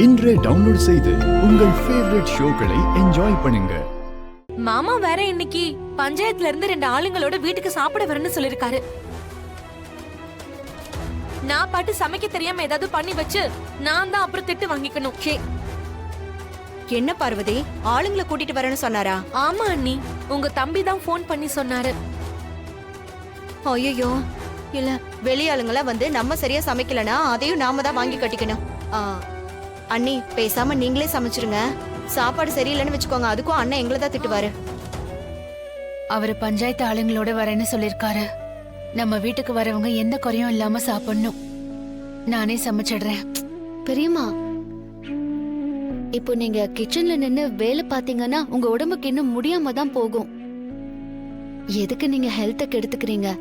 இன்றே டவுன்லோட் செய்து உங்கள் ஃபேவரட் ஷோக்களை என்ஜாய் பண்ணுங்க. மாமா வேற இன்னைக்கு பஞ்சாயத்துல இருந்து 2 ஆளுங்களோட வீட்டுக்கு சாப்பிட வரேன்னு சொல்லிருக்காரு. நான் பாட்டு சமைக்க தெரியாம ஏதாவது பண்ணி வச்சு நான் தான் அப்புறம் திட்டு வாங்கிக்கணும். என்ன பார்வதி, ஆளுங்களை கூட்டிட்டு வரேன்னு சொன்னாரா? ஆமா அண்ணி, உங்க தம்பி தான் போன் பண்ணி சொன்னாரு. ஐயோ, இல்ல வெளியாளுங்களா வந்து நம்ம சரியா சமைக்கலனா அதையும் நாம தான் வாங்கி கட்டிக்கணும். அண்ணி, பேசாம நீங்களே சமைச்சிருங்க. சாப்பாடு சரியில்லைன்னு வச்சுக்கோங்க, அதுக்கும் அண்ணன் எங்களை தான் திட்டுவாரு. அவரு பஞ்சாயத்து ஆளுங்களோட வரேன்னு சொல்லிருக்காரு. நம்ம வீட்டுக்கு வரவங்க எந்த குறையும் இல்லாம சாப்பிடணும். நானே சமைச்சிடுறேன். பெரியம்மா, இப்போ நீங்க கிச்சன்ல நின்னு வேலை பாத்தீங்கன்னா உங்க உடம்புக்கு இன்னும் முடியாம தான் போகும். எதுக்கு நீங்க ஹெல்த்த கெடுத்துக்கிறீங்க?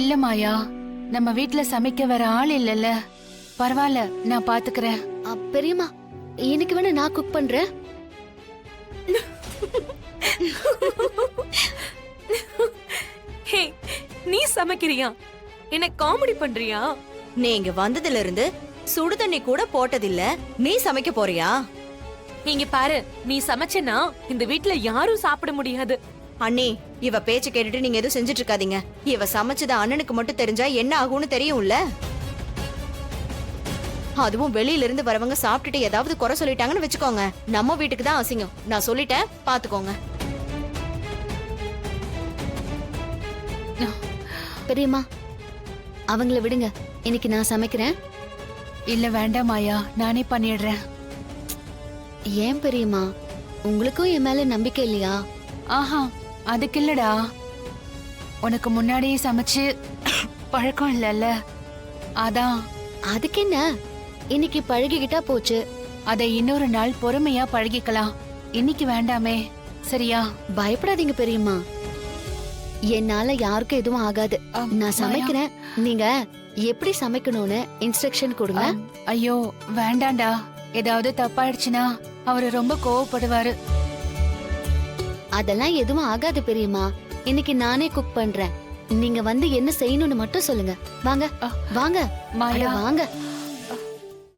இல்ல மாயா, நம்ம வீட்ல சமைக்க வர ஆள் இல்லல்ல. பரவாயில்ல, நான் பாத்துக்கிறேன். பெரியம்மா, இன்னைக்கு வேணா நான் குக் பண்றேன். ஹே, நீ சமைக்கிறியா? என்ன காமெடி பண்றியா? நீங்க வந்ததுல இருந்து சுடு தண்ணி கூட போட்டதில்ல, நீ சமைக்க போறியா? இங்க பாரு, நீ சமைச்சனா இந்த வீட்ல யாரும் சாப்பிட முடியாது. அண்ணி, இவ பேச்சு கேட்டுட்டு நீங்க எதுவும் செஞ்சுட்டு இருக்காதீங்க. இவ சமைச்சது அண்ணனுக்கு மட்டும் தெரிஞ்சா என்ன ஆகும்னு தெரியும்ல. அதுவும் வெளியில இருந்து வரவங்க சாப்பிட்டுட்டு ஏதாவது குறை சொல்லிட்டாங்கன்னு வச்சுக்கோங்க, நம்ம வீட்டுக்கு தான் அசிங்கம். நான் சொல்லிட்டேன், பாத்துக்கோங்க. பெரியம்மா, அவங்கள விடுங்க, இன்னைக்கு நான் சமைக்கிறேன். இல்ல வேண்டாம் மாயா, நானே பண்ணிடுறேன். ஏன் பெரியம்மா, உங்களுக்கும் என் மேல நம்பிக்கை இல்லையா? ஆஹா, அதுக்கு இல்லடா. உனக்கு முன்னாடியே சமைச்சு பழக்கம் இல்லல்ல, அதான். அதுக்கு என்ன, இன்னைக்கு பழகிக்கிட்டா போச்சு. அதை இன்னொரு நாள் பொறுமையா பழகிக்கலாம். இன்னைக்கு வேண்டாமே, சரியா? பயப்படாதீங்க பெரியம்மா, என்னால யாருக்கும் எதுவும் ஆகாது. நான் சமைக்கிறேன், நீங்க எப்படி சமைக்கணும்னு இன்ஸ்ட்ரக்ஷன் கொடுங்க. ஐயோ வேண்டாண்டா, ஏதாவது தப்பாயிடுச்சுன்னா அவரு ரொம்ப கோவப்படுவாரு. அதெல்லாம் எதுவும் ஆகாது பெரியம்மா. இன்னைக்கு நானே குக் பண்றேன். நீங்க வந்து என்ன செய்யணும்னு மட்டும் சொல்லுங்க. வாங்க வாங்க மாயா, வாங்க.